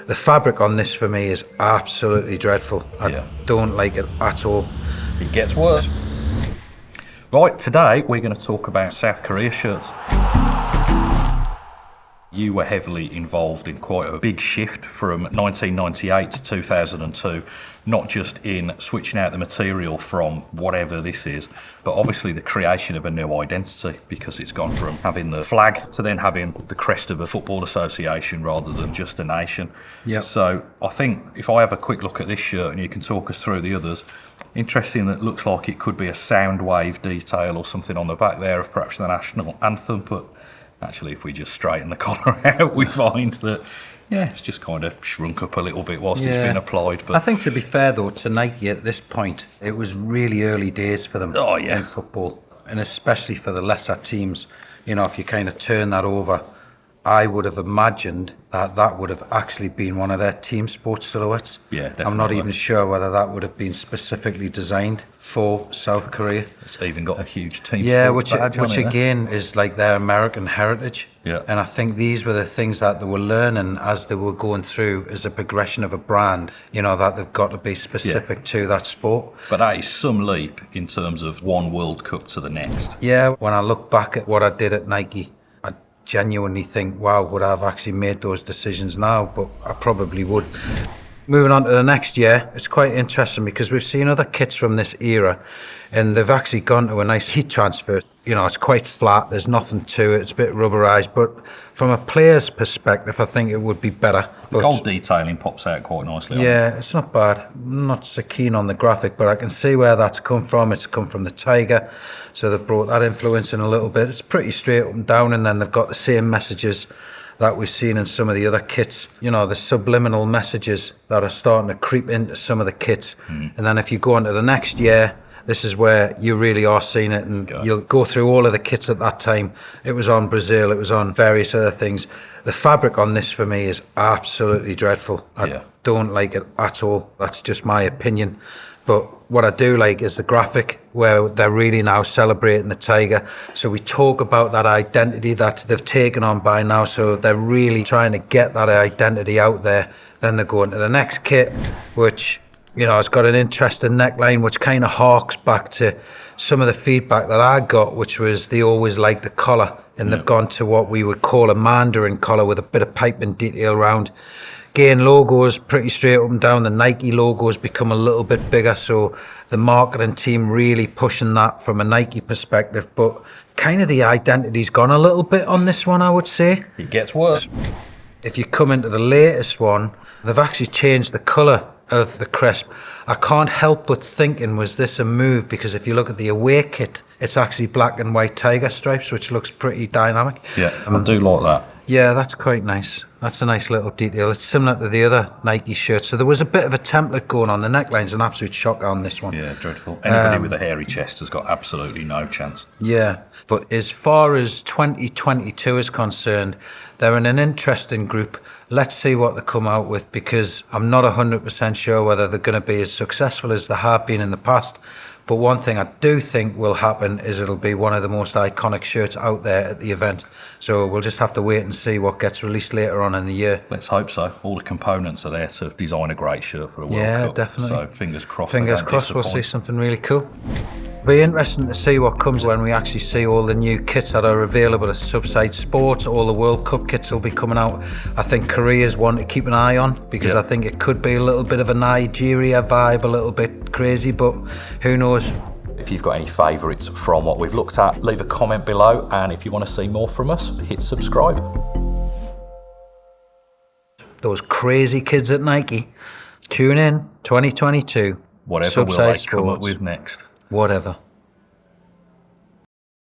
The fabric on this for me is absolutely dreadful. I don't like it at all. It gets worse. Right, today we're going to talk about South Korea shirts. You were heavily involved in quite a big shift from 1998 to 2002, not just in switching out the material from whatever this is, but obviously the creation of a new identity, because it's gone from having the flag to then having the crest of a football association rather than just a nation. Yep. So I think if I have a quick look at this shirt and you can talk us through the others, interesting that it looks like it could be a sound wave detail or something on the back there of perhaps the national anthem, but actually, if we just straighten the collar out, we find that, it's just kind of shrunk up a little bit whilst it's been applied. But I think, to be fair, though, to Nike at this point, it was really early days for them in football, and especially for the lesser teams. If you kind of turn that over, I would have imagined that would have actually been one of their team sports silhouettes. Yeah, definitely. I'm not even sure whether that would have been specifically designed for South Korea. It's even got a huge team which again is like their American heritage. Yeah. And I think these were the things that they were learning as they were going through as a progression of a brand, that they've got to be specific to that sport. But that is some leap in terms of one World Cup to the next. Yeah, when I look back at what I did at Nike, genuinely think, wow, would I have actually made those decisions now? But I probably would. Moving on to the next year, it's quite interesting because we've seen other kits from this era and they've actually gone to a nice heat transfer. It's quite flat, there's nothing to it, it's a bit rubberized, but from a player's perspective, I think it would be better. The gold detailing pops out quite nicely. Yeah, it's not bad. I'm not so keen on the graphic, but I can see where that's come from. It's come from the Tiger, so they've brought that influence in a little bit. It's pretty straight up and down, and then they've got the same messages that we've seen in some of the other kits. The subliminal messages that are starting to creep into some of the kits. And then if you go on to the next year, this is where you really are seeing it, and you'll go through all of the kits at that time. It was on Brazil, it was on various other things. The fabric on this for me is absolutely dreadful. I don't like it at all. That's just my opinion. But what I do like is the graphic where they're really now celebrating the Tiger. So we talk about that identity that they've taken on by now. So they're really trying to get that identity out there. Then they're going to the next kit, which, it's got an interesting neckline, which kind of harks back to some of the feedback that I got, which was they always liked the collar. And they've gone to what we would call a Mandarin collar with a bit of piping detail around. Again, logos pretty straight up and down. The Nike logo's become a little bit bigger, so the marketing team really pushing that from a Nike perspective. But kind of the identity's gone a little bit on this one, I would say. It gets worse. If you come into the latest one, they've actually changed the colour of the crest. I can't help but thinking, was this a move? Because if you look at the away kit, it's actually black and white tiger stripes, which looks pretty dynamic. Yeah, I do like that. Yeah, that's quite nice. That's a nice little detail. It's similar to the other Nike shirts. So there was a bit of a template going on. The neckline's an absolute shocker on this one. Yeah, dreadful. Anybody with a hairy chest has got absolutely no chance. Yeah, but as far as 2022 is concerned, they're in an interesting group. Let's see what they come out with, because I'm not 100% sure whether they're going to be as successful as they have been in the past. But one thing I do think will happen is it'll be one of the most iconic shirts out there at the event. So we'll just have to wait and see what gets released later on in the year. Let's hope so. All the components are there to design a great shirt for a World Cup. Yeah, definitely. So fingers crossed. Fingers crossed we'll see something really cool. Be interesting to see what comes when we actually see all the new kits that are available at Subside Sports. All the World Cup kits will be coming out. I think Korea's one to keep an eye on, because I think it could be a little bit of a Nigeria vibe, a little bit crazy, but who knows. If you've got any favourites from what we've looked at, leave a comment below, and if you want to see more from us, hit subscribe. Those crazy kids at Nike. Tune in 2022. Whatever Subside will they come up Sports. with next? Whatever.